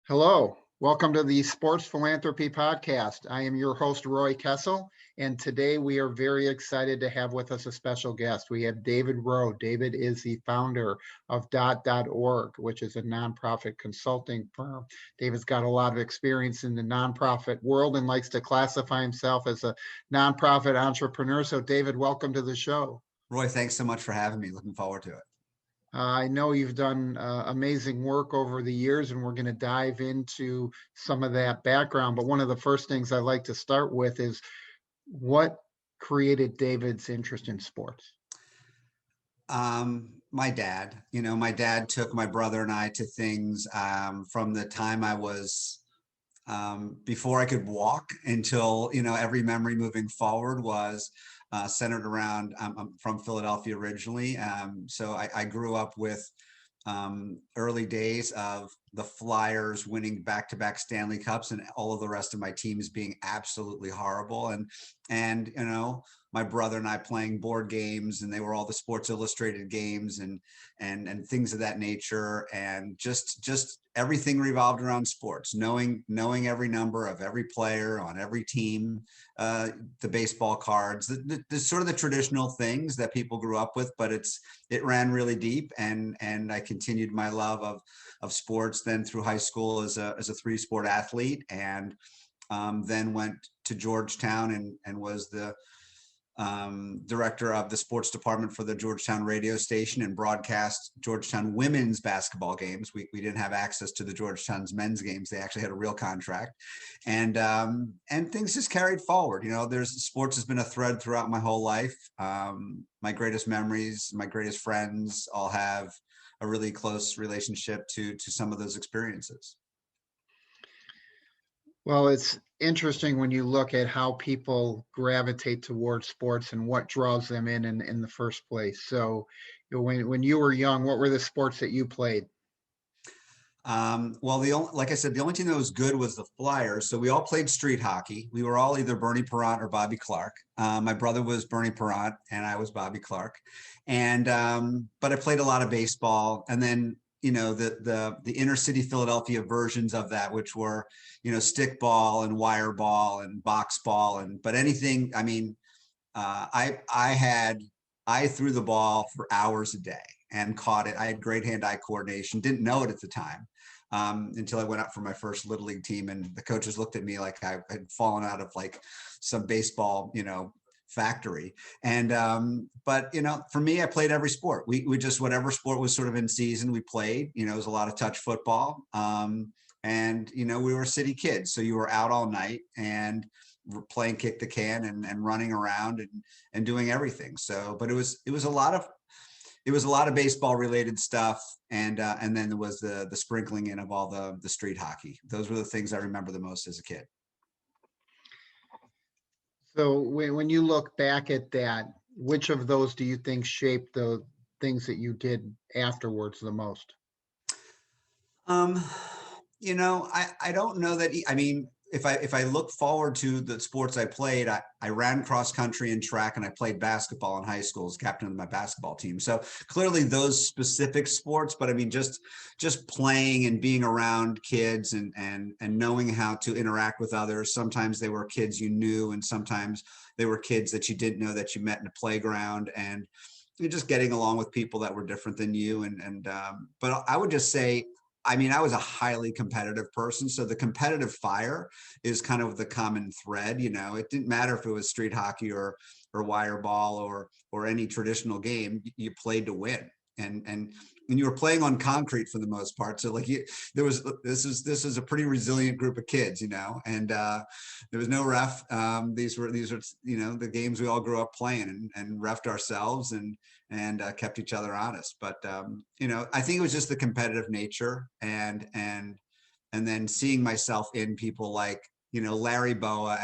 Hello, welcome to the Sports Philanthropy Podcast. I am your host, Roy Kessel, and today we are very excited to have with us a special guest. We have David Rowe. David is the founder of .org, which is a nonprofit consulting firm. David's got a lot of experience in the nonprofit world and likes to classify himself as a nonprofit entrepreneur. So, David, welcome to the show. Roy, thanks so much for having me. Looking forward to it. I know you've done amazing work over the years, and we're going to dive into some of that background. But one of the first things I'd like to start with is what created David's interest in sports? My dad, my dad took my brother and I to things from the time I was before I could walk until, every memory moving forward was centered around, I'm from Philadelphia originally. So I grew up with early days of the Flyers winning back-to-back Stanley Cups and all of the rest of my teams being absolutely horrible. And my brother and I playing board games, and they were all the Sports Illustrated games and things of that nature. And just everything revolved around sports, knowing every number of every player on every team, the baseball cards, the sort of the traditional things that people grew up with, but it ran really deep. And I continued my love of sports then through high school as a 3-sport athlete, and then went to Georgetown and was the director of the sports department for the Georgetown radio station and broadcast Georgetown women's basketball games. We didn't have access to the Georgetown's men's games. They actually had a real contract, and things just carried forward. Sports has been a thread throughout my whole life. My greatest memories, my greatest friends all have a really close relationship to some of those experiences. Well, it's interesting when you look at how people gravitate towards sports and what draws them in the first place. So, when you were young, what were the sports that you played? Well, like I said, the only team that was good was the Flyers. So we all played street hockey. We were all either Bernie Parent or Bobby Clark. My brother was Bernie Parent and I was Bobby Clark. And but I played a lot of baseball. And then the inner city Philadelphia versions of that, which were stick ball and wire ball and box ball but anything. I mean, I threw the ball for hours a day and caught it. I had great hand-eye coordination, didn't know it at the time until I went out for my first Little League team. And the coaches looked at me like I had fallen out of like some baseball, factory. And, but, for me, I played every sport. We just, whatever sport was sort of in season, we played. It was a lot of touch football. And, we were city kids. So you were out all night and playing kick the can and running around and doing everything. So, but it was a lot of baseball related stuff. And then there was the sprinkling in of all the street hockey. Those were the things I remember the most as a kid. So when you look back at that, which of those do you think shaped the things that you did afterwards the most? I don't know that. I mean, if I look forward to the sports I played, I ran cross country and track, and I played basketball in high school as captain of my basketball team. So clearly those specific sports, but I mean, just playing and being around kids and knowing how to interact with others. Sometimes they were kids you knew, and sometimes they were kids that you didn't know that you met in a playground, and you're just getting along with people that were different than you. But I would just say, I mean, I was a highly competitive person. So the competitive fire is kind of the common thread. It didn't matter if it was street hockey or wire ball or any traditional game. You played to win. And you were playing on concrete for the most part. So like this is a pretty resilient group of kids, and there was no ref. These were the games we all grew up playing and refed ourselves and kept each other honest. But I think it was just the competitive nature and then seeing myself in people like Larry Boa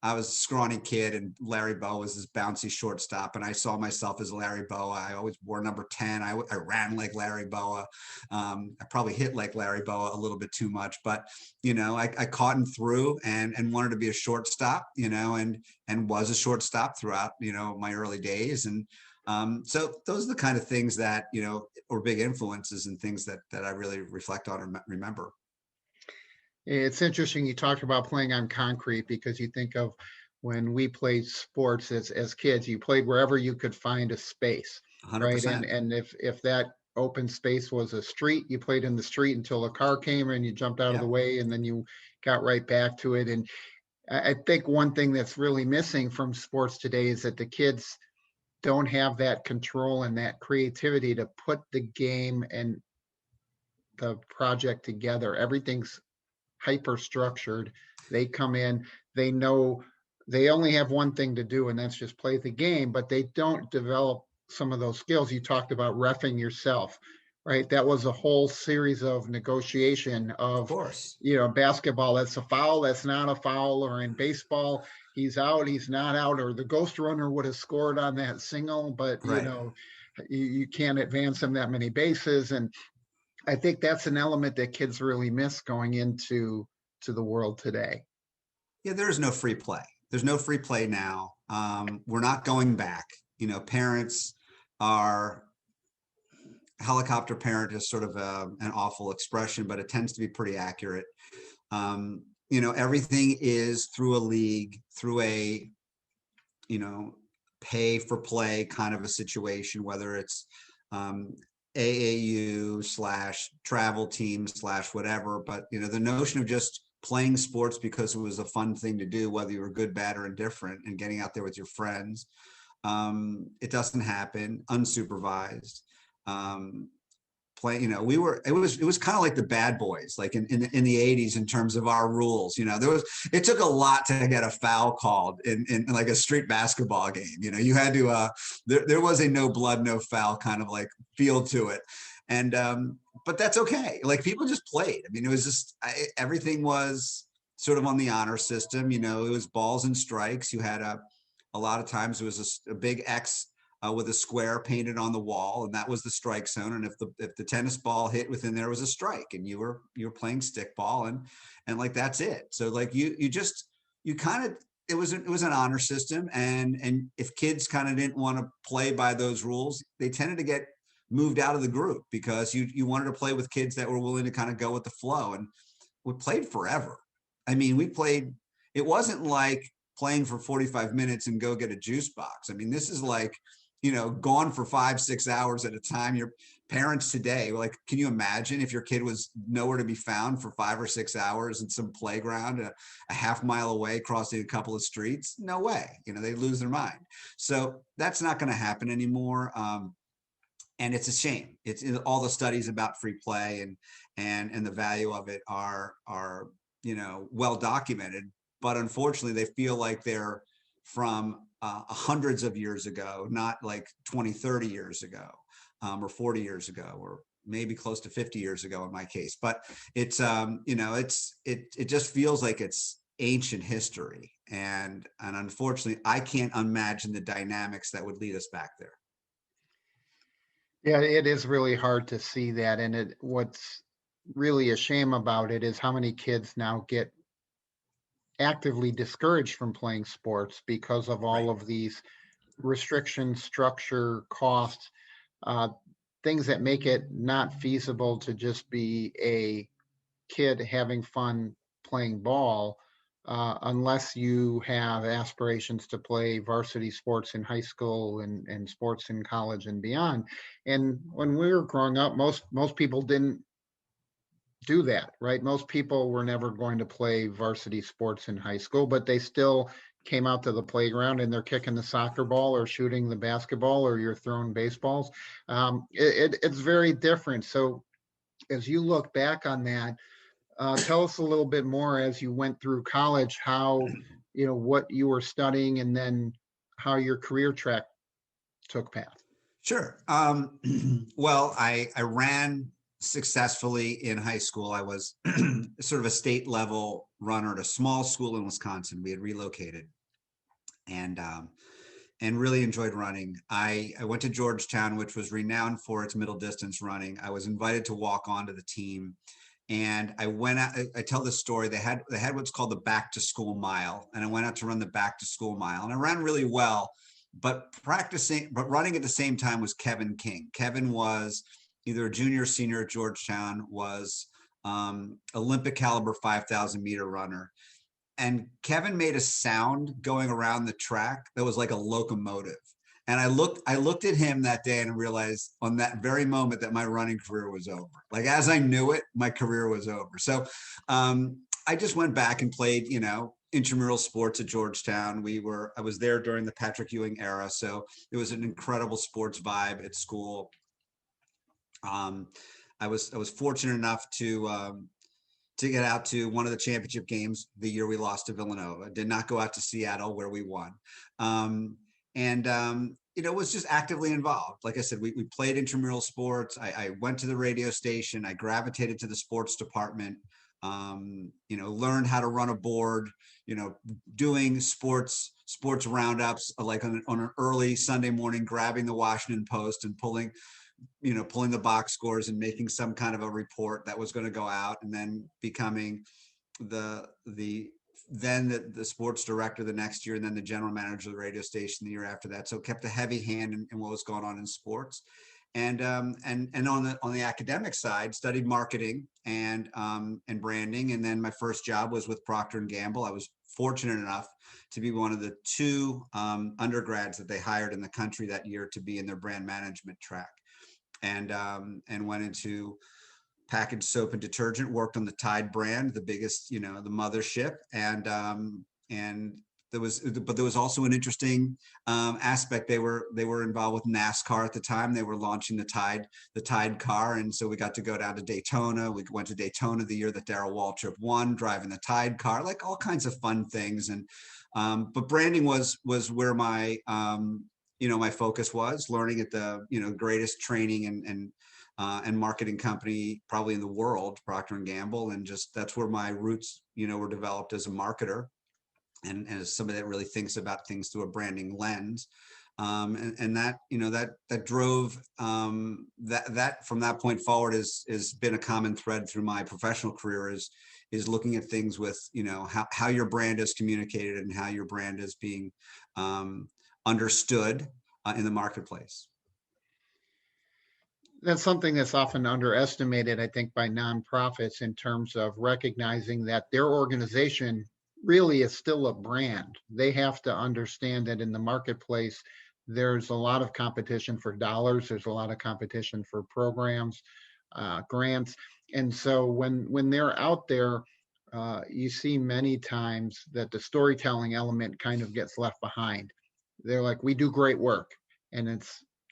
I was a scrawny kid, and Larry Boa was this bouncy shortstop, and I saw myself as Larry Boa. I always wore number 10. I ran like Larry Boa. I probably hit like Larry Boa a little bit too much, but I caught and threw and wanted to be a shortstop, and was a shortstop throughout my early days. And so those are the kind of things that were big influences and things that I really reflect on and remember. It's interesting you talked about playing on concrete, because you think of when we played sports as kids, you played wherever you could find a space, right? And 100%. and if that open space was a street, you played in the street until a car came and you jumped out of Yeah, the way, and then you got right back to it. And I think one thing that's really missing from sports today is that the kids don't have that control and that creativity to put the game and the project together. Everything's hyper structured. They come in, they know they only have one thing to do, and that's just play the game, but they don't develop some of those skills. You talked about reffing yourself, right? That was a whole series of negotiation of of, course. basketball, that's a foul, that's not a foul, or in baseball, he's out, he's not out, or the ghost runner would have scored on that single, but Right. you can't advance him that many bases. And I think that's an element that kids really miss going into the world today. Yeah, there's no free play. There's no free play now. We're not going back. Parents are helicopter parent is sort of an awful expression, but it tends to be pretty accurate. Everything is through a league, through a, pay for play kind of a situation, whether it's AAU / travel team / whatever. But, the notion of just playing sports because it was a fun thing to do, whether you were good, bad, or indifferent, and getting out there with your friends, it doesn't happen unsupervised. It was kind of like the bad boys, like in the 80s, in terms of our rules. It took a lot to get a foul called in like a street basketball game. You had to there was a no blood, no foul kind of like feel to it. And but that's okay. Like, people just played. It was just everything was sort of on the honor system. It was balls and strikes. You had a lot of times it was a big X with a square painted on the wall, and that was the strike zone. And if the tennis ball hit within there, was a strike, and you were playing stickball, and like that's it. So like you kind of, it was an honor system, and if kids kind of didn't want to play by those rules, they tended to get moved out of the group, because you wanted to play with kids that were willing to kind of go with the flow. And we played forever. We played. It wasn't like playing for 45 minutes and go get a juice box. This is like, gone for 5-6 hours at a time. Your parents today, like, can you imagine if your kid was nowhere to be found for 5 or 6 hours in some playground a half mile away, crossing a couple of streets? No way. They lose their mind. So that's not going to happen anymore. And it's a shame. It's all the studies about free play and the value of it are well documented, but unfortunately they feel like they're from hundreds of years ago, not like 20-30 years ago, or 40 years ago, or maybe close to 50 years ago in my case. But it's it just feels like it's ancient history, and unfortunately I can't imagine the dynamics that would lead us back there. Yeah, it is really hard to see that. And what's really a shame about it is how many kids now get actively discouraged from playing sports because of all Right. of these restrictions, structure, costs, uh, things that make it not feasible to just be a kid having fun playing ball, unless you have aspirations to play varsity sports in high school and sports in college and beyond. And when we were growing up, most people didn't do that, right? Most people were never going to play varsity sports in high school, but they still came out to the playground and they're kicking the soccer ball or shooting the basketball, or you're throwing baseballs. It's very different. So as you look back on that, tell us a little bit more as you went through college, how, what you were studying, and then how your career track took path. Sure. Well, I ran successfully in high school. I was sort of a state level runner at a small school in Wisconsin. We had relocated, and really enjoyed running. I went to Georgetown, which was renowned for its middle distance running. I was invited to walk onto the team, and I went out. I tell this story. They had what's called the back to school mile, and I went out to run the back to school mile, and I ran really well. But running at the same time was Kevin King. Kevin was either a junior or senior at Georgetown, was Olympic caliber 5,000 meter runner. And Kevin made a sound going around the track that was like a locomotive. And I looked at him that day and realized on that very moment that my running career was over. Like, as I knew it, my career was over. So I just went back and played, intramural sports at Georgetown. I was there during the Patrick Ewing era. So it was an incredible sports vibe at school. I was fortunate enough to get out to one of the championship games the year we lost to Villanova. Did not go out to Seattle where we won. Was just actively involved. Like I said, we played intramural sports. I went to the radio station. I gravitated to the sports department, learned how to run a board, doing sports roundups, like on an early Sunday morning, grabbing the Washington Post and pulling the box scores and making some kind of a report that was going to go out, and then becoming the sports director the next year, and then the general manager of the radio station the year after that. So kept a heavy hand in what was going on in sports. And on the academic side, studied marketing and branding. And then my first job was with Procter & Gamble. I was fortunate enough to be one of the two undergrads that they hired in the country that year to be in their brand management track. And went into packaged soap and detergent, worked on the Tide brand, the biggest, the mothership. And there was also an interesting aspect. They were involved with NASCAR at the time. They were launching the Tide car. And so we got to go down to Daytona. We went to Daytona the year that Darrell Waltrip won, driving the Tide car, like all kinds of fun things. And but branding was where my my focus was, learning at the greatest training and marketing company probably in the world, Procter & Gamble, and just that's where my roots were developed as a marketer and as somebody that really thinks about things through a branding lens. And that that drove that from that point forward has been a common thread through my professional career, is looking at things with how your brand is communicated and how your brand is being understood in the marketplace. That's something that's often underestimated, I think, by nonprofits in terms of recognizing that their organization really is still a brand. They have to understand that in the marketplace, there's a lot of competition for dollars. There's a lot of competition for programs, grants. And so when they're out there, you see many times that the storytelling element kind of gets left behind. They're like, we do great work. And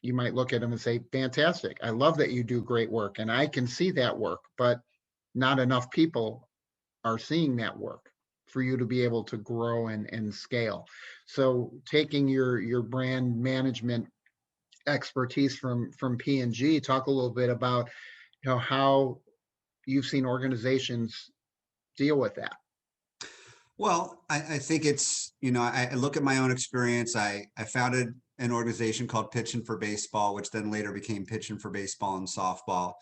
you might look at them and say, fantastic. I love that you do great work. And I can see that work, but not enough people are seeing that work for you to be able to grow and scale. So taking your brand management expertise from P&G, talk a little bit about how you've seen organizations deal with that. Well, I think it's, I look at my own experience. I founded an organization called Pitchin' for Baseball, which then later became Pitchin' for Baseball and Softball.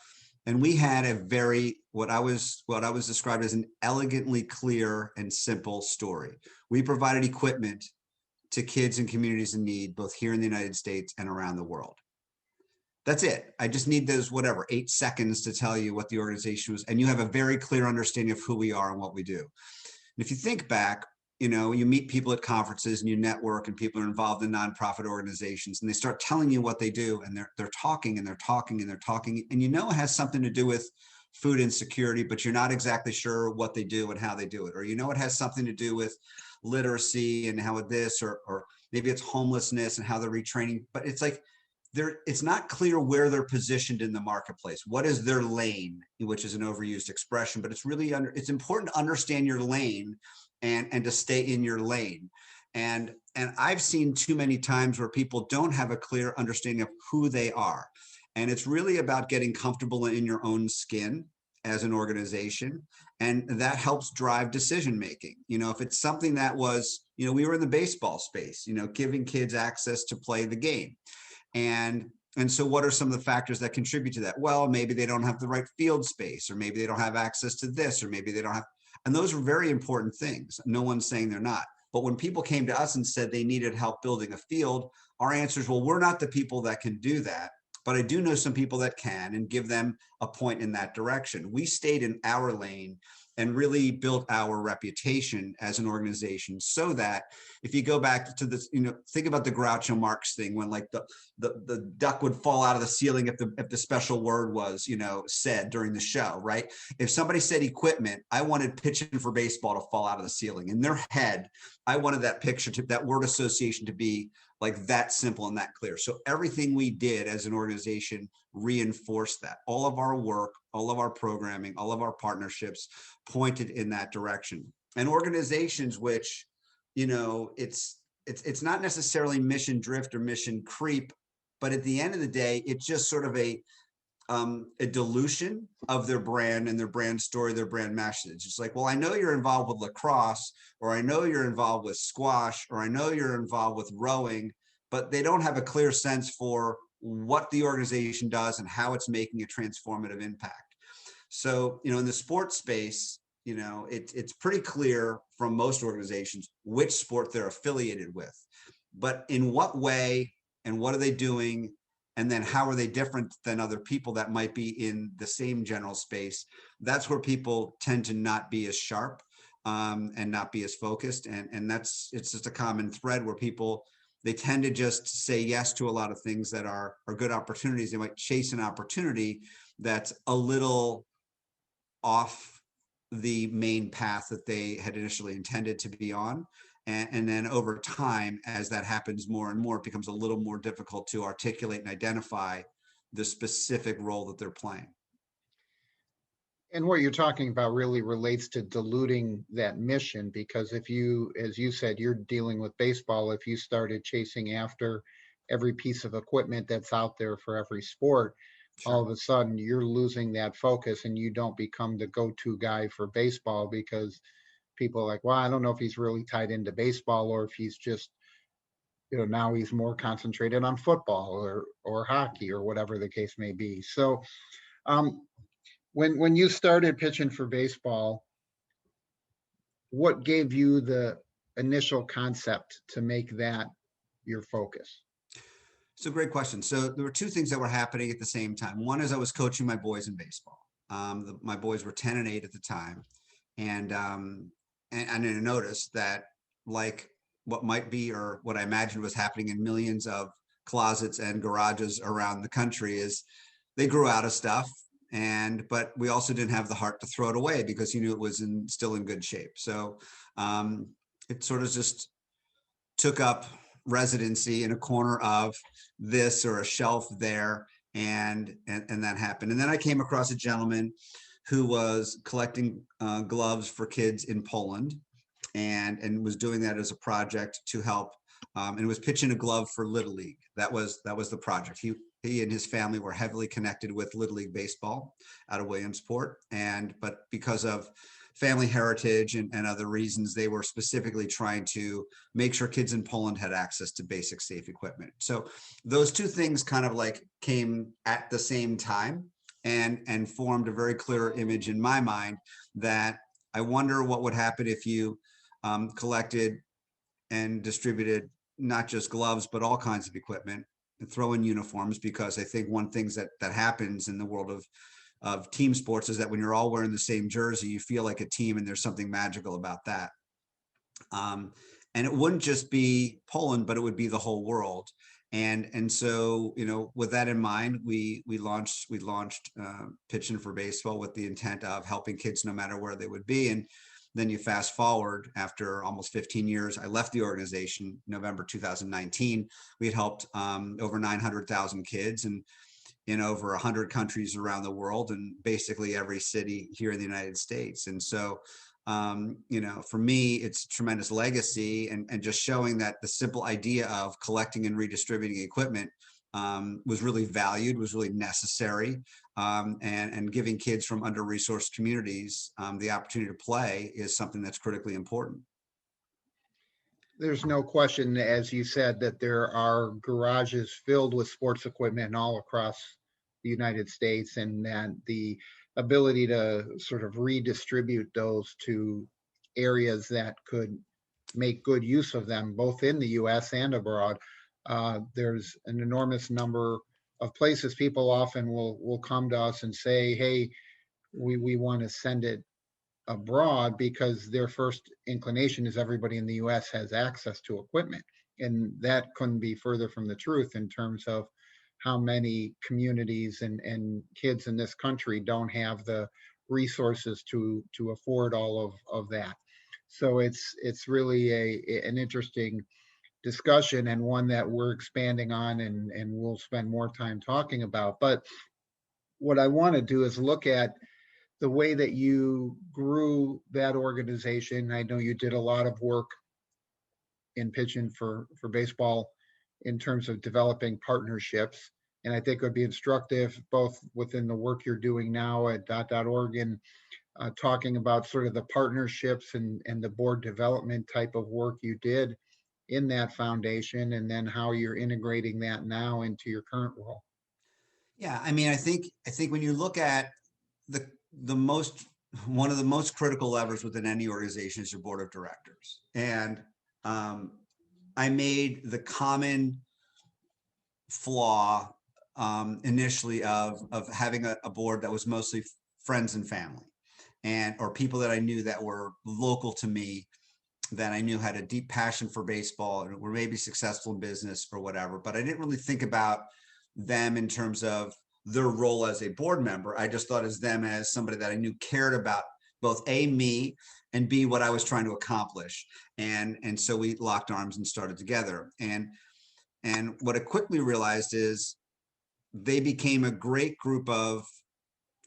And we had a very, what I was described as an elegantly clear and simple story. We provided equipment to kids and communities in need, both here in the United States and around the world. That's it. I just need those, 8 seconds to tell you what the organization was. And you have a very clear understanding of who we are and what we do. And if you think back, you meet people at conferences and you network, and people are involved in nonprofit organizations, and they start telling you what they do, and they're talking and they're talking and they're talking, and it has something to do with food insecurity, but you're not exactly sure what they do and how they do it. Or it has something to do with literacy and how this, or maybe it's homelessness and how they're retraining. But it's like it's not clear where they're positioned in the marketplace. What is their lane, which is an overused expression, but it's important to understand your lane and to stay in your lane. And I've seen too many times where people don't have a clear understanding of who they are. And it's really about getting comfortable in your own skin as an organization. And that helps drive decision making. If it's something that was, we were in the baseball space, giving kids access to play the game. And so what are some of the factors that contribute to that? Well, maybe they don't have the right field space, or maybe they don't have access to this, or maybe they don't have, and those are very important things. No one's saying they're not. But when people came to us and said they needed help building a field, our answer is, well, we're not the people that can do that. but I do know some people that can, and give them a point in that direction. We stayed in our lane and really built our reputation as an organization, so that if you go back to this, think about the Groucho Marx thing, when like the duck would fall out of the ceiling if the special word was, said during the show, right? If somebody said equipment, I wanted pitching for baseball to fall out of the ceiling. In their head, I wanted that picture that word association to be like that simple and that clear. So everything we did as an organization reinforced that. All of our work, all of our programming, all of our partnerships pointed in that direction. And organizations which, it's not necessarily mission drift or mission creep, but at the end of the day, it's just sort of a dilution of their brand and their brand story, their brand message. It's like, well, I know you're involved with lacrosse, or I know you're involved with squash, or I know you're involved with rowing, but they don't have a clear sense for what the organization does and how it's making a transformative impact. So, in the sports space, it's pretty clear from most organizations which sport they're affiliated with, but in what way and what are they doing? And then how are they different than other people that might be in the same general space? That's where people tend to not be as sharp and not be as focused. And it's just a common thread where they tend to just say yes to a lot of things that are good opportunities. They might chase an opportunity that's a little off the main path that they had initially intended to be on. And then over time, as that happens more and more, it becomes a little more difficult to articulate and identify the specific role that they're playing. And what you're talking about really relates to diluting that mission, because if you, as you said, you're dealing with baseball, if you started chasing after every piece of equipment that's out there for every sport, all of a sudden you're losing that focus and you don't become the go-to guy for baseball, because people are like, well, I don't know if he's really tied into baseball or if he's just, now he's more concentrated on football or hockey or whatever the case may be. So when you started pitching for baseball, what gave you the initial concept to make that your focus? It's a great question. So there were two things that were happening at the same time. One is I was coaching my boys in baseball. My boys were 10 and 8 at the time. And I noticed that, like what might be, or what I imagined was happening in millions of closets and garages around the country, is they grew out of stuff. But we also didn't have the heart to throw it away, because it was still in good shape. So it sort of just took up residency in a corner of this or a shelf there, and that happened. And then I came across a gentleman who was collecting gloves for kids in Poland, and was doing that as a project to help, and was pitching a glove for Little League. That was the project. He and his family were heavily connected with Little League baseball out of Williamsport, but because of family heritage and other reasons, they were specifically trying to make sure kids in Poland had access to basic safe equipment. So those two things kind of like came at the same time, and formed a very clear image in my mind that I wonder what would happen if you collected and distributed not just gloves, but all kinds of equipment, and throw in uniforms. Because I think one thing that happens in the world of team sports is that when you're all wearing the same jersey, you feel like a team, and there's something magical about that. And it wouldn't just be Poland, but it would be the whole world. And so, with that in mind, we launched Pitching for Baseball with the intent of helping kids no matter where they would be. And then you fast forward, after almost 15 years, I left the organization November 2019. We had helped over 900,000 kids, and in over 100 countries around the world, and basically every city here in the United States. And so, for me, it's a tremendous legacy, and just showing that the simple idea of collecting and redistributing equipment was really valued, was really necessary, and giving kids from under-resourced communities the opportunity to play is something that's critically important. There's no question, as you said, that there are garages filled with sports equipment all across the United States, and that the ability to sort of redistribute those to areas that could make good use of them, both in the US and abroad. There's an enormous number of places, people often will come to us and say, hey, we want to send it abroad, because their first inclination is everybody in the US has access to equipment. And that couldn't be further from the truth in terms of how many communities and kids in this country don't have the resources to afford all of that. So it's really an interesting discussion, and one that we're expanding on, and we'll spend more time talking about. But what I want to do is look at the way that you grew that organization. I know you did a lot of work in pitching for baseball in terms of developing partnerships. And I think it would be instructive both within the work you're doing now at .org, and talking about sort of the partnerships and the board development type of work you did in that foundation, and then how you're integrating that now into your current role. Yeah, I mean, I think when you look at the most one of the most critical levers within any organization is your board of directors. And I made the common flaw initially of having a board that was mostly friends and family, and or people that I knew that were local to me, that I knew had a deep passion for baseball and were maybe successful in business or whatever. But I didn't really think about them in terms of their role as a board member. I just thought as them as somebody that I knew cared about both A, me, and B, what I was trying to accomplish. And so we locked arms and started together. And what I quickly realized is they became a great group of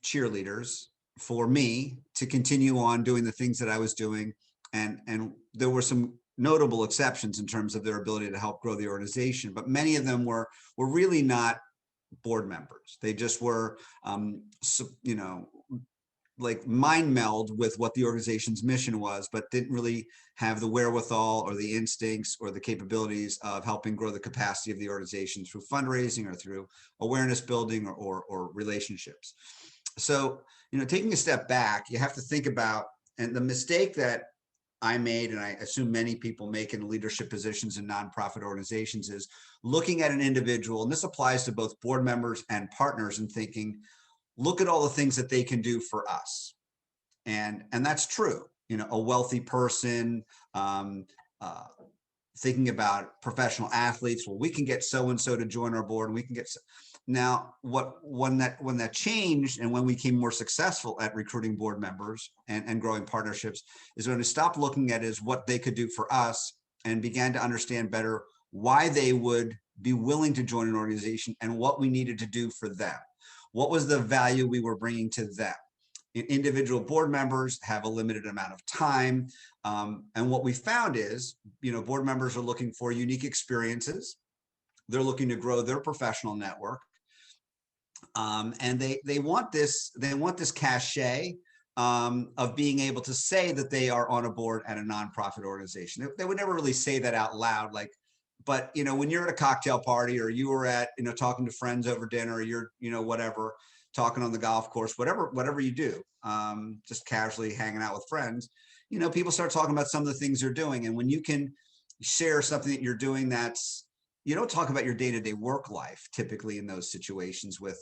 cheerleaders for me to continue on doing the things that I was doing. And there were some notable exceptions in terms of their ability to help grow the organization, but many of them were really not board members. They just were, like mind meld with what the organization's mission was, but didn't really have the wherewithal or the instincts or the capabilities of helping grow the capacity of the organization through fundraising or through awareness building or relationships. So, taking a step back, you have to think about, and the mistake that I made, and I assume many people make in leadership positions in nonprofit organizations, is looking at an individual, and this applies to both board members and partners, and thinking, look at all the things that they can do for us. And that's true. A wealthy person, thinking about professional athletes, well, we can get so-and-so to join our board, and we can get now when that changed, and when we became more successful at recruiting board members and growing partnerships, is when we stopped looking at is what they could do for us, and began to understand better why they would be willing to join an organization and what we needed to do for them. What was the value we were bringing to them? Individual board members have a limited amount of time. And what we found is, board members are looking for unique experiences. They're looking to grow their professional network. And they want this cachet of being able to say that they are on a board at a nonprofit organization. They would never really say that out loud, but when you're at a cocktail party, or you were at, talking to friends over dinner, or you're, whatever, talking on the golf course, whatever you do, just casually hanging out with friends, people start talking about some of the things they're doing. And when you can share something that you're doing, you don't talk about your day-to-day work life typically in those situations with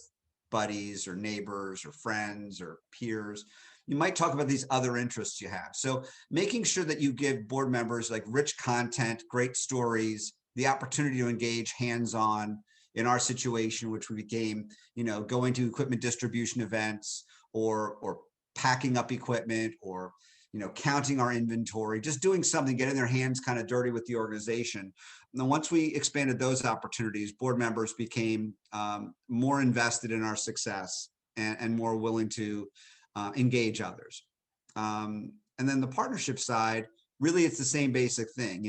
buddies or neighbors or friends or peers. You might talk about these other interests you have. So making sure that you give board members like rich content, great stories, the opportunity to engage hands-on. In our situation, which we became, going to equipment distribution events, or packing up equipment, or, counting our inventory, just doing something, getting their hands kind of dirty with the organization. And then once we expanded those opportunities, board members became more invested in our success and more willing to engage others. And then the partnership side, really, it's the same basic thing.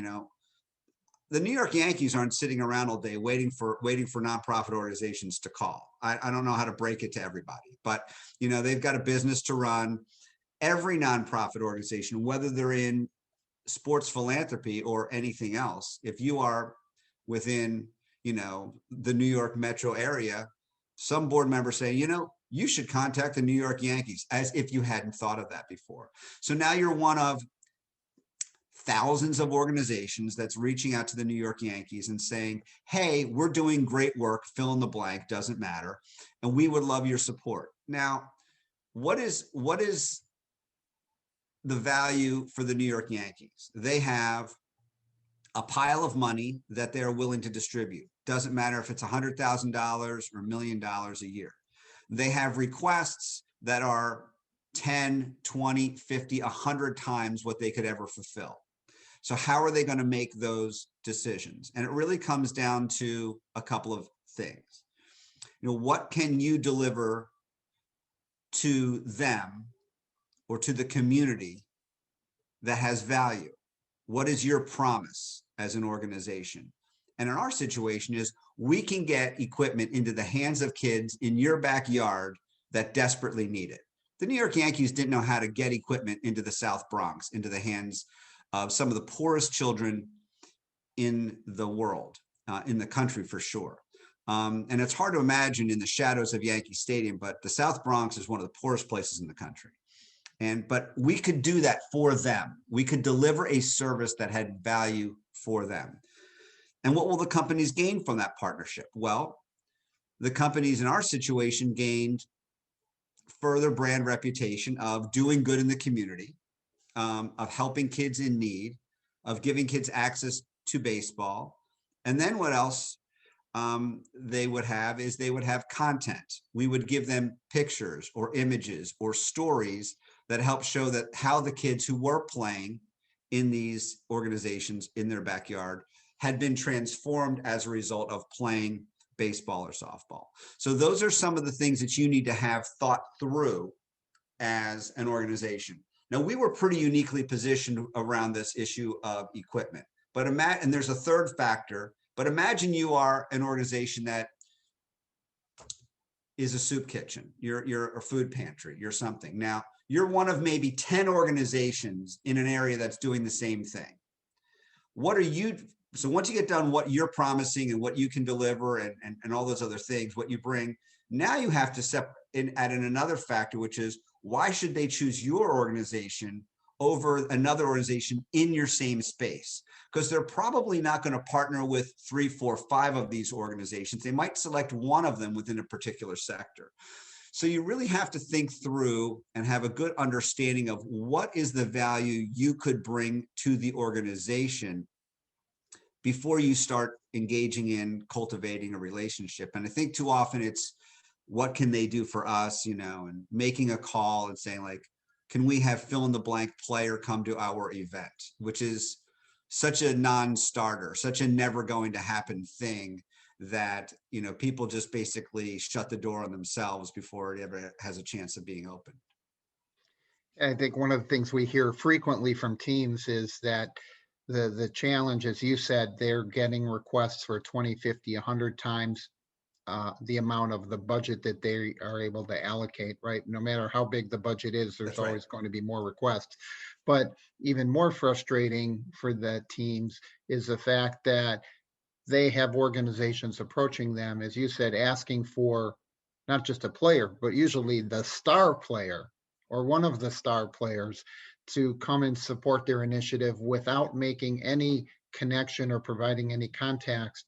The New York Yankees aren't sitting around all day waiting for nonprofit organizations to call. I don't know how to break it to everybody, but they've got a business to run. Every nonprofit organization, whether they're in sports philanthropy or anything else, if you are within the New York metro area, some board members say, you should contact the New York Yankees, as if you hadn't thought of that before. So now you're one of thousands of organizations that's reaching out to the New York Yankees and saying, hey, we're doing great work, fill in the blank, doesn't matter, and we would love your support. Now, what is the value for the New York Yankees? They have a pile of money that they're willing to distribute. Doesn't matter if it's $100,000 or $1 million a year. They have requests that are 10, 20, 50, 100 times what they could ever fulfill. So how are they going to make those decisions? And it really comes down to a couple of things. What can you deliver to them or to the community that has value? What is your promise as an organization? And in our situation is we can get equipment into the hands of kids in your backyard that desperately need it. The New York Yankees didn't know how to get equipment into the South Bronx, into the hands of some of the poorest children in the world, in the country for sure. And it's hard to imagine in the shadows of Yankee Stadium, but the South Bronx is one of the poorest places in the country. But we could do that for them. We could deliver a service that had value for them. And what will the companies gain from that partnership? Well, the companies in our situation gained further brand reputation of doing good in the community, of helping kids in need, of giving kids access to baseball. And then what else they would have is they would have content. We would give them pictures or images or stories that help show that how the kids who were playing in these organizations in their backyard had been transformed as a result of playing baseball or softball. So those are some of the things that you need to have thought through as an organization. Now, we were pretty uniquely positioned around this issue of equipment, but and there's a third factor, but imagine you are an organization that is a soup kitchen, you're a food pantry, you're something. Now, you're one of maybe 10 organizations in an area that's doing the same thing. So once you get done what you're promising and what you can deliver and all those other things, what you bring, now you have to add in another factor, which is why should they choose your organization over another organization in your same space? Because they're probably not going to partner with 3, 4, 5 of these organizations. They might select one of them within a particular sector. So you really have to think through and have a good understanding of what is the value you could bring to the organization before you start engaging in cultivating a relationship. And I think too often it's what can they do for us, and making a call and saying like, can we have fill in the blank player come to our event, which is such a non-starter, such a never going to happen thing that, people just basically shut the door on themselves before it ever has a chance of being open. I think one of the things we hear frequently from teams is that the challenge, as you said, they're getting requests for 20, 50, 100 times the amount of the budget that they are able to allocate, right? No matter how big the budget is, there's always going to be more requests. But even more frustrating for the teams is the fact that they have organizations approaching them, as you said, asking for not just a player, but usually the star player or one of the star players to come and support their initiative without making any connection or providing any context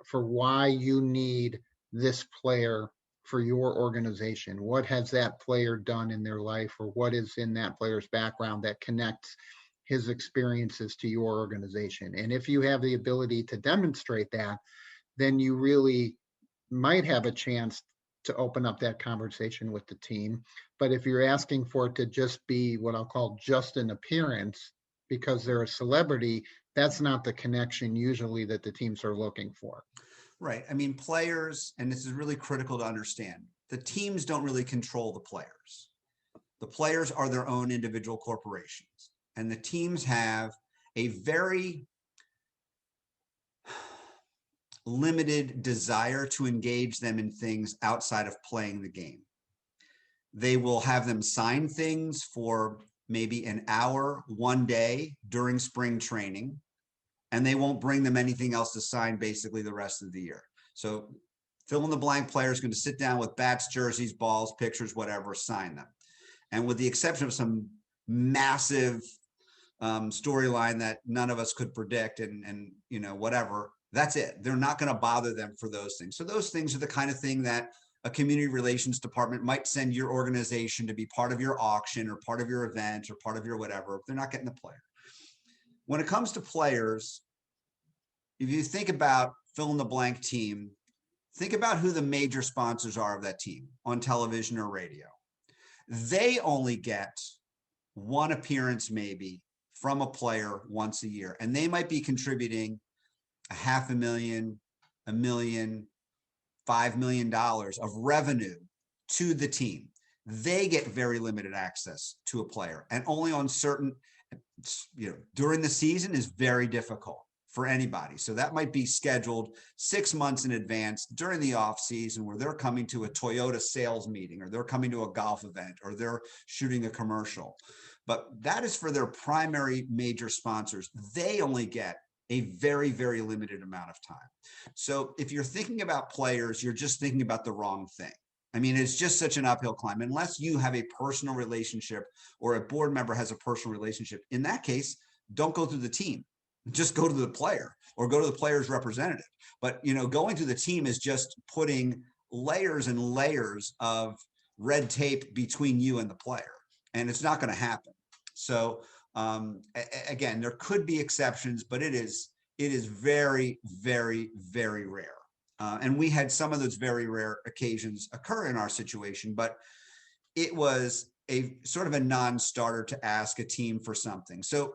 for why you need this player for your organization. What has that player done in their life, or what is in that player's background that connects his experiences to your organization? And if you have the ability to demonstrate that, then you really might have a chance to open up that conversation with the team. But if you're asking for it to just be what I'll call just an appearance because they're a celebrity, that's not the connection usually that the teams are looking for. Right. I mean, players, and this is really critical to understand, the teams don't really control the players. The players are their own individual corporations, and the teams have a very limited desire to engage them in things outside of playing the game. They will have them sign things for maybe an hour, one day during spring training, and they won't bring them anything else to sign basically the rest of the year. So fill in the blank player is going to sit down with bats, jerseys, balls, pictures, whatever, sign them. And with the exception of some massive storyline that none of us could predict and whatever. That's it. They're not going to bother them for those things. So those things are the kind of thing that a community relations department might send your organization to be part of your auction or part of your event or part of your whatever, if they're not getting the player. When it comes to players, if you think about fill in the blank team, think about who the major sponsors are of that team on television or radio. They only get one appearance maybe from a player once a year, and they might be contributing $500,000, $1 million, $5 million of revenue to the team. They get very limited access to a player, and only on certain, during the season is very difficult for anybody. So that might be scheduled 6 months in advance during the off season, where they're coming to a Toyota sales meeting, or they're coming to a golf event, or they're shooting a commercial. But that is for their primary major sponsors. They only get a very, very limited amount of time. So if you're thinking about players, you're just thinking about the wrong thing. I mean, it's just such an uphill climb. Unless you have a personal relationship or a board member has a personal relationship, in that case, don't go through the team. Just go to the player or go to the player's representative. But, going to the team is just putting layers and layers of red tape between you and the player. And it's not going to happen. So again, there could be exceptions, but it is very, very, very rare. And we had some of those very rare occasions occur in our situation, but it was a sort of a non-starter to ask a team for something. So,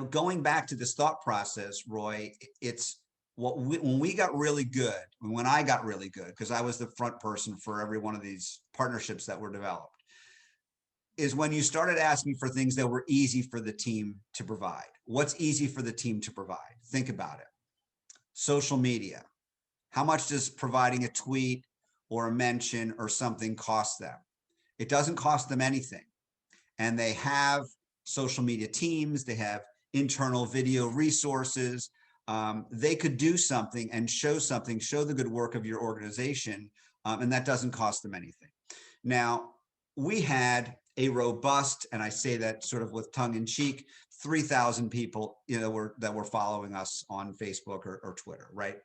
going back to this thought process, Roy, it's when we got really good, when I got really good, because I was the front person for every one of these partnerships that were developed, is when you started asking for things that were easy for the team to provide. What's easy for the team to provide? Think about it. Social media. How much does providing a tweet or a mention or something cost them? It doesn't cost them anything. And they have social media teams. They have internal video resources. They could do something and show the good work of your organization. And that doesn't cost them anything. Now, we had a robust, and I say that sort of with tongue in cheek, 3,000 people, that were following us on Facebook or Twitter, right?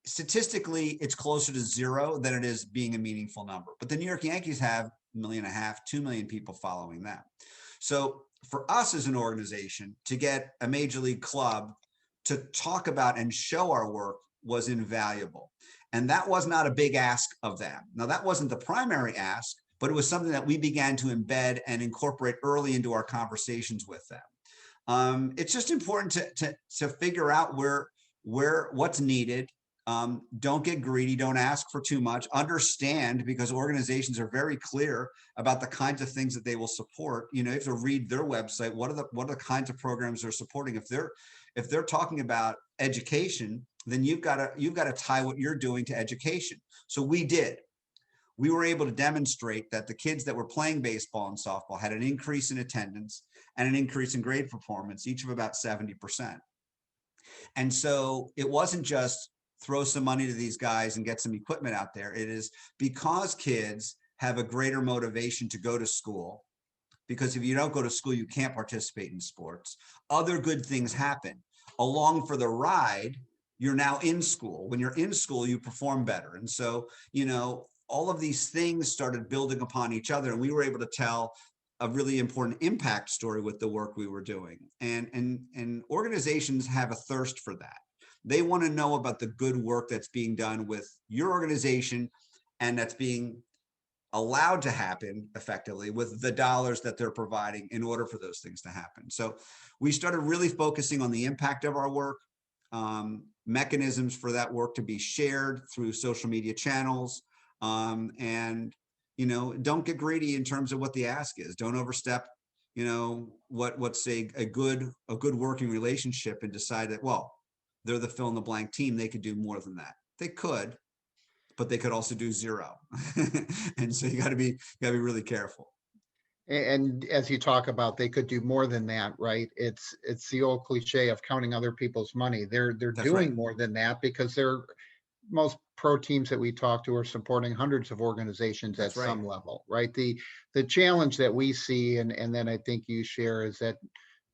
Statistically, it's closer to zero than it is being a meaningful number. But the New York Yankees have 1.5 million, 2 million people following them. So for us as an organization to get a major league club to talk about and show our work was invaluable. And that was not a big ask of them. Now, that wasn't the primary ask, but it was something that we began to embed and incorporate early into our conversations with them. It's just important to figure out what's needed. Don't get greedy. Don't ask for too much. Understand, because organizations are very clear about the kinds of things that they will support. You have to read their website. What are the kinds of programs they're supporting? If they're talking about education, then you've got to tie what you're doing to education. So we did. We were able to demonstrate that the kids that were playing baseball and softball had an increase in attendance and an increase in grade performance, each of about 70%. And so it wasn't just throw some money to these guys and get some equipment out there. It is because kids have a greater motivation to go to school, because if you don't go to school, you can't participate in sports. Other good things happen. Along for the ride, you're now in school. When you're in school, you perform better. And so, all of these things started building upon each other, and we were able to tell a really important impact story with the work we were doing. And organizations have a thirst for that. They want to know about the good work that's being done with your organization and that's being allowed to happen effectively with the dollars that they're providing in order for those things to happen. So we started really focusing on the impact of our work, mechanisms for that work to be shared through social media channels. And, don't get greedy in terms of what the ask is. Don't overstep, what's a good working relationship and decide that, well, they're the fill in the blank team. They could do more than that. They could, but they could also do zero. And so you got to be really careful. And as you talk about, they could do more than that, right? It's the old cliche of counting other people's money. They're That's doing right. more than that because most pro teams that we talk to are supporting hundreds of organizations at That's right. some level, right? The challenge that we see, and then I think you share, is that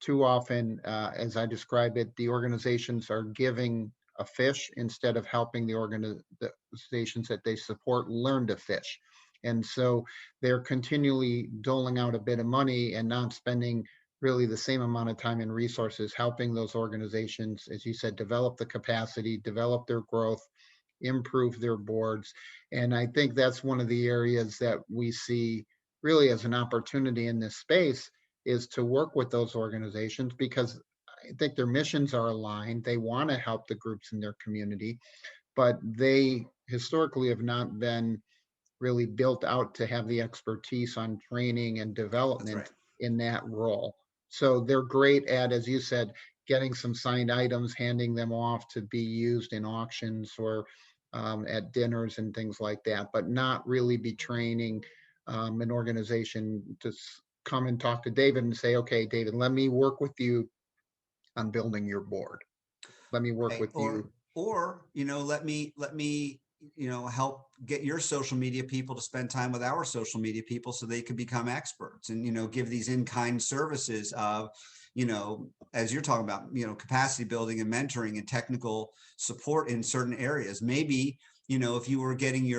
too often, as I describe it, the organizations are giving a fish instead of helping the organizations that they support learn to fish. And so they're continually doling out a bit of money and not spending really the same amount of time and resources helping those organizations, as you said, develop the capacity, develop their growth, improve their boards. And I think that's one of the areas that we see really as an opportunity in this space, is to work with those organizations, because I think their missions are aligned. They want to help the groups in their community, but they historically have not been really built out to have the expertise on training and That's right. development in that role. So they're great at, as you said, getting some signed items, handing them off to be used in auctions or at dinners and things like that, but not really be training an organization to come and talk to David and say, okay, David, let me work with you on building your board. Let me work Right. with you. Or, let me, help get your social media people to spend time with our social media people so they can become experts and, give these in-kind services of, as you're talking about, capacity building and mentoring and technical support in certain areas. Maybe, if you were getting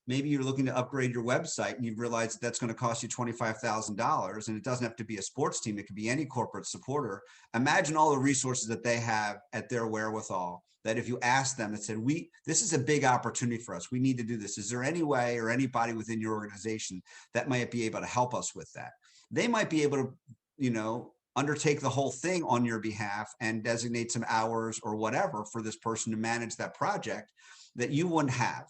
maybe you're looking to upgrade your website and you realize that's going to cost you $25,000, and it doesn't have to be a sports team. It could be any corporate supporter. Imagine all the resources that they have at their wherewithal, that if you ask them and said, this is a big opportunity for us, we need to do this. Is there any way or anybody within your organization that might be able to help us with that? They might be able to, undertake the whole thing on your behalf and designate some hours or whatever for this person to manage that project that you wouldn't have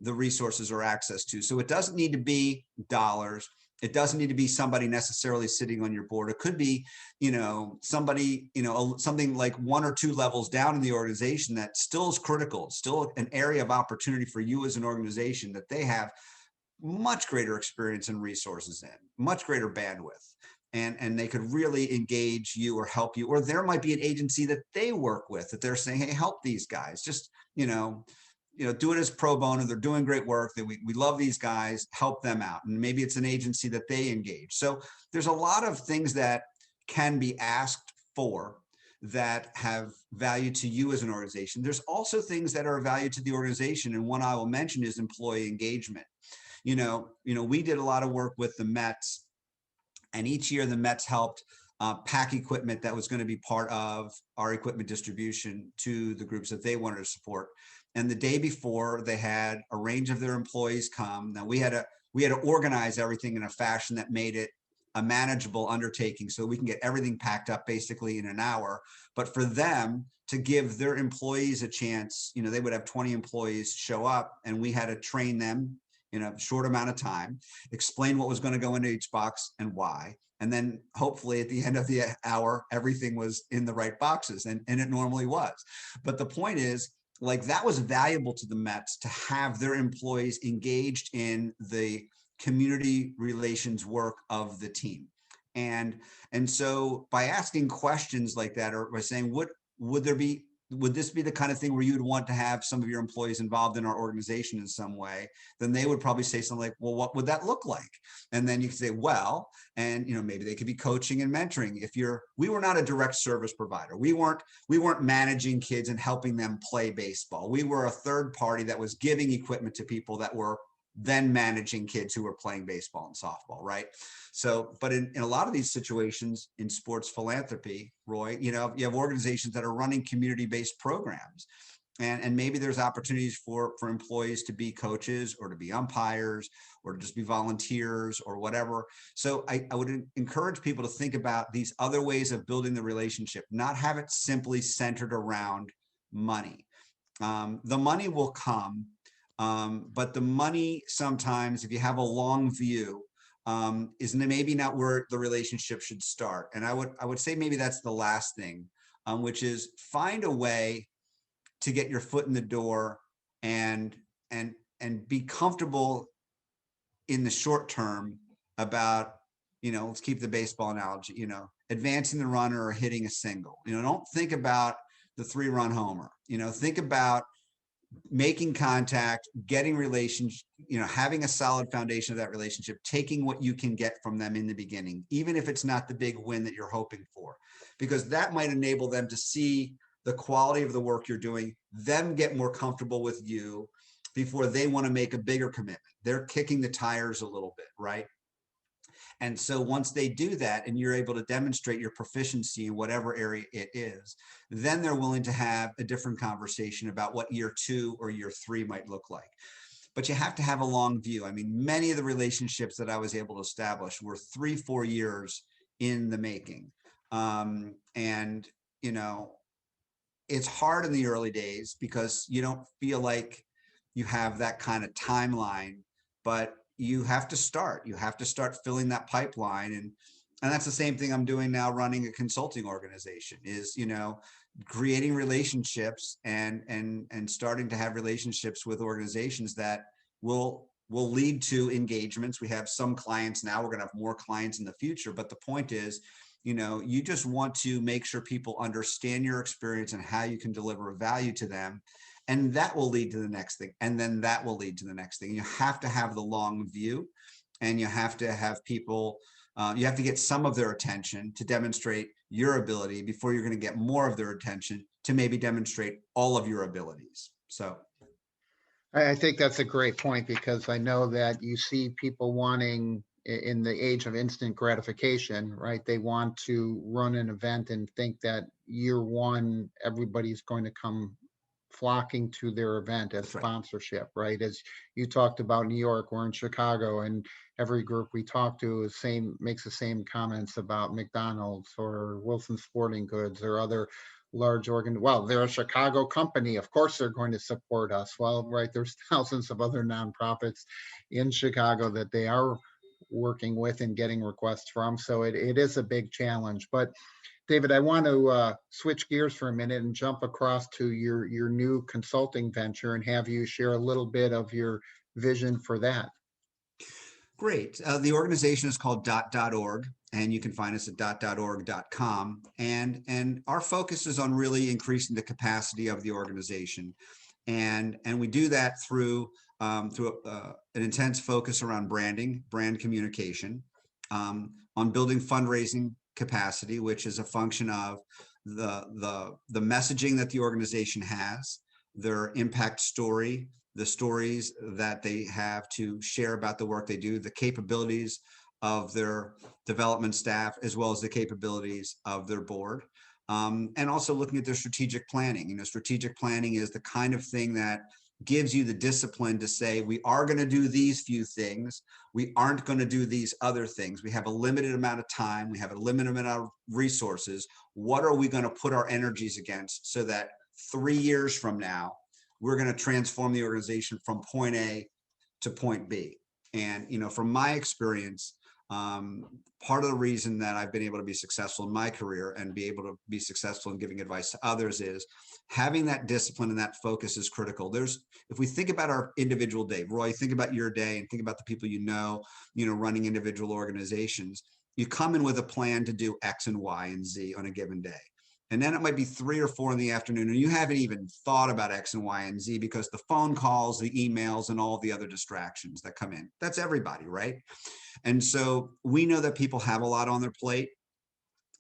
the resources or access to. So it doesn't need to be dollars. It doesn't need to be somebody necessarily sitting on your board. It could be, somebody, something like one or two levels down in the organization that still is critical. It's still an area of opportunity for you as an organization that they have much greater experience and resources in, much greater bandwidth. And they could really engage you or help you. Or there might be an agency that they work with that they're saying, hey, help these guys. Just, do it as pro bono. They're doing great work. We love these guys, help them out. And maybe it's an agency that they engage. So there's a lot of things that can be asked for that have value to you as an organization. There's also things that are of value to the organization. And one I will mention is employee engagement. We did a lot of work with the Mets, and each year the Mets helped pack equipment that was going to be part of our equipment distribution to the groups that they wanted to support. And the day before, they had a range of their employees come. Now we had to organize everything in a fashion that made it a manageable undertaking so we can get everything packed up basically in an hour. But for them to give their employees a chance, they would have 20 employees show up, and we had to train them in a short amount of time, explain what was going to go into each box and why. And then hopefully at the end of the hour, everything was in the right boxes, and it normally was. But the point is, that was valuable to the Mets to have their employees engaged in the community relations work of the team. And so by asking questions like that, or by saying, would this be the kind of thing where you'd want to have some of your employees involved in our organization in some way? Then they would probably say something like, well, what would that look like? And then you could say, well, and maybe they could be coaching and mentoring. We were not a direct service provider. We weren't managing kids and helping them play baseball. We were a third party that was giving equipment to people that were then managing kids who were playing baseball and softball, right? So, but in a lot of these situations in sports philanthropy, Roy, you have organizations that are running community-based programs. And maybe there's opportunities for employees to be coaches or to be umpires or to just be volunteers or whatever. So I would encourage people to think about these other ways of building the relationship, not have it simply centered around money. The money will come, but the money sometimes, if you have a long view, is maybe not where the relationship should start. And I would say maybe that's the last thing, which is find a way to get your foot in the door and be comfortable in the short term about, let's keep the baseball analogy, advancing the runner or hitting a single. Don't think about the 3-run homer. Think about making contact, getting relations, having a solid foundation of that relationship, taking what you can get from them in the beginning, even if it's not the big win that you're hoping for, because that might enable them to see the quality of the work you're doing, them get more comfortable with you before they want to make a bigger commitment. They're kicking the tires a little bit, right? And so once they do that and you're able to demonstrate your proficiency in whatever area it is, then they're willing to have a different conversation about what year 2 or year 3 might look like. But you have to have a long view. I mean, many of the relationships that I was able to establish were 3-4 years in the making. And, it's hard in the early days because you don't feel like you have that kind of timeline, but you have to start filling that pipeline. And that's the same thing I'm doing now, running a consulting organization, is, creating relationships and starting to have relationships with organizations that will lead to engagements. We have some clients now, we're going to have more clients in the future. But the point is, you just want to make sure people understand your experience and how you can deliver value to them. And that will lead to the next thing. And then that will lead to the next thing. You have to have the long view, and you have to have people, you have to get some of their attention to demonstrate your ability before you're going to get more of their attention to maybe demonstrate all of your abilities. So I think that's a great point, because I know that you see people wanting, in the age of instant gratification, right? They want to run an event and think that year 1, everybody's going to come flocking to their event as sponsorship, right? As you talked about New York, we're in Chicago, and every group we talk to makes the same comments about McDonald's or Wilson Sporting Goods or other large well, they're a Chicago company, of course they're going to support us. Well, right, there's thousands of other nonprofits in Chicago that they are working with and getting requests from. So it is a big challenge. But David, I want to switch gears for a minute and jump across to your new consulting venture and have you share a little bit of your vision for that. Great. The organization is called .org, and you can find us at .org.com. And our focus is on really increasing the capacity of the organization. And we do that through an intense focus around branding, brand communication, on building fundraising capacity, which is a function of the messaging that the organization has, their impact story, the stories that they have to share about the work they do, the capabilities of their development staff, as well as the capabilities of their board. And also looking at their strategic planning. Strategic planning is the kind of thing that gives you the discipline to say, we are going to do these few things. We aren't going to do these other things. We have a limited amount of time. We have a limited amount of resources. What are we going to put our energies against so that 3 years from now, we're going to transform the organization from point A to point B? And, from my experience, part of the reason that I've been able to be successful in my career and be able to be successful in giving advice to others is having that discipline and that focus is critical. If we think about our individual day, Roy, think about your day and think about the people running individual organizations. You come in with a plan to do X and Y and Z on a given day. And then it might be 3 or 4 in the afternoon, and you haven't even thought about X and Y and Z because the phone calls, the emails, and all the other distractions that come in. That's everybody, right? And so we know that people have a lot on their plate.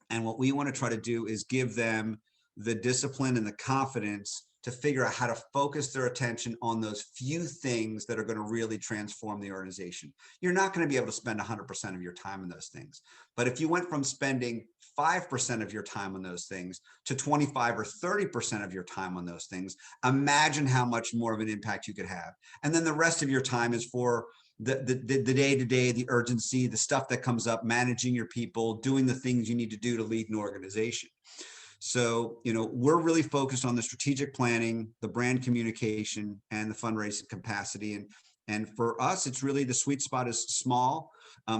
And what we want to try to do is give them the discipline and the confidence to figure out how to focus their attention on those few things that are going to really transform the organization. You're not going to be able to spend 100% of your time on those things. But if you went from spending 5% of your time on those things to 25 or 30% of your time on those things, imagine how much more of an impact you could have. And then the rest of your time is for the day-to-day, the urgency, the stuff that comes up, managing your people, doing the things you need to do to lead an organization. So, we're really focused on the strategic planning, the brand communication, and the fundraising capacity. And for us, it's really the sweet spot is small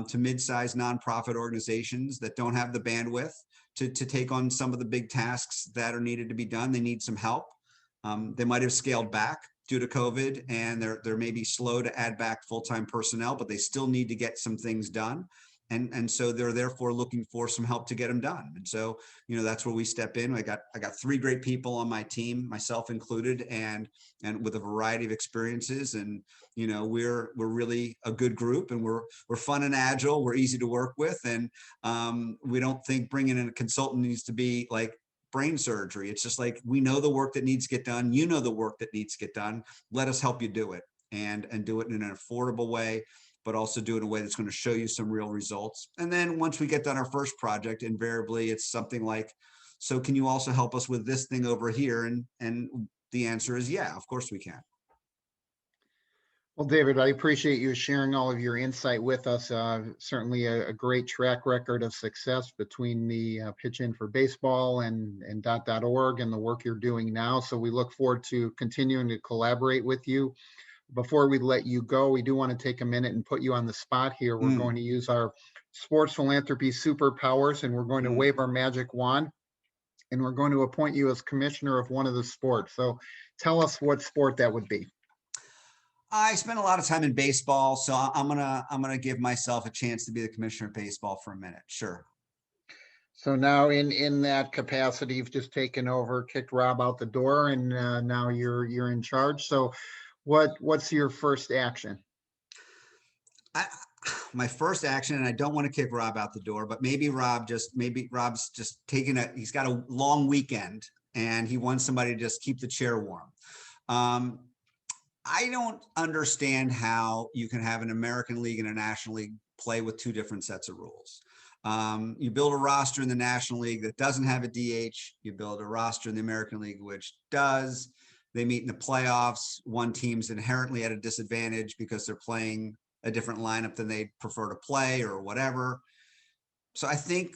to mid-sized nonprofit organizations that don't have the bandwidth to take on some of the big tasks that are needed to be done. They need some help. They might have scaled back due to COVID, and they're maybe slow to add back full-time personnel, but they still need to get some things done. And so they're therefore looking for some help to get them done. And so, that's where we step in. I got 3 great people on my team, myself included, and with a variety of experiences. And, we're really a good group, and we're fun and agile. We're easy to work with. And we don't think bringing in a consultant needs to be like brain surgery. It's just like, we know the work that needs to get done. You know the work that needs to get done. Let us help you do it, and do it in an affordable way, but also do it in a way that's going to show you some real results. And then once we get done our first project, invariably it's something like, so can you also help us with this thing over here? And the answer is, yeah, of course we can. Well, David, I appreciate you sharing all of your insight with us. Certainly a great track record of success between the Pitch In for Baseball and .org and the work you're doing now. So we look forward to continuing to collaborate with you. Before we let you go, we do want to take a minute and put you on the spot here. We're going to use our sports philanthropy superpowers, and we're going to wave our magic wand, and we're going to appoint you as commissioner of one of the sports. So tell us what sport that would be. I spent a lot of time in baseball, so I'm gonna give myself a chance to be the commissioner of baseball for a minute. Sure. So now in that capacity, you've just taken over, kicked Rob out the door, and now you're in charge. So what's your first action? My first action, and I don't want to kick Rob out the door, but maybe Rob's just he's got a long weekend and he wants somebody to just keep the chair warm. I don't understand how you can have an American League and a National League play with 2 different sets of rules. You build a roster in the National League that doesn't have a DH. You build a roster in the American League which does. They meet in the playoffs. One team's inherently at a disadvantage because they're playing a different lineup than they prefer to play or whatever. So I think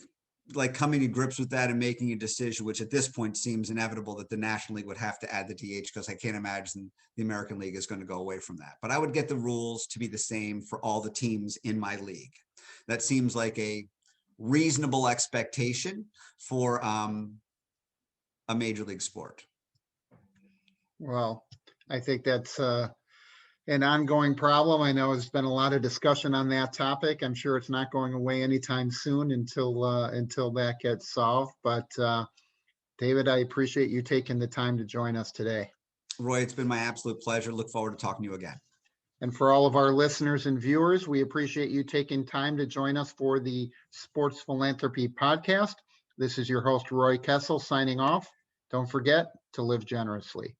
like coming to grips with that and making a decision, which at this point seems inevitable, that the National League would have to add the DH, because I can't imagine the American League is going to go away from that. But I would get the rules to be the same for all the teams in my league. That seems like a reasonable expectation for a major league sport. Well, I think that's an ongoing problem. I know there's been a lot of discussion on that topic. I'm sure it's not going away anytime soon until that gets solved. But David, I appreciate you taking the time to join us today. Roy, it's been my absolute pleasure. Look forward to talking to you again. And for all of our listeners and viewers, we appreciate you taking time to join us for the Sports Philanthropy Podcast. This is your host, Roy Kessel, signing off. Don't forget to live generously.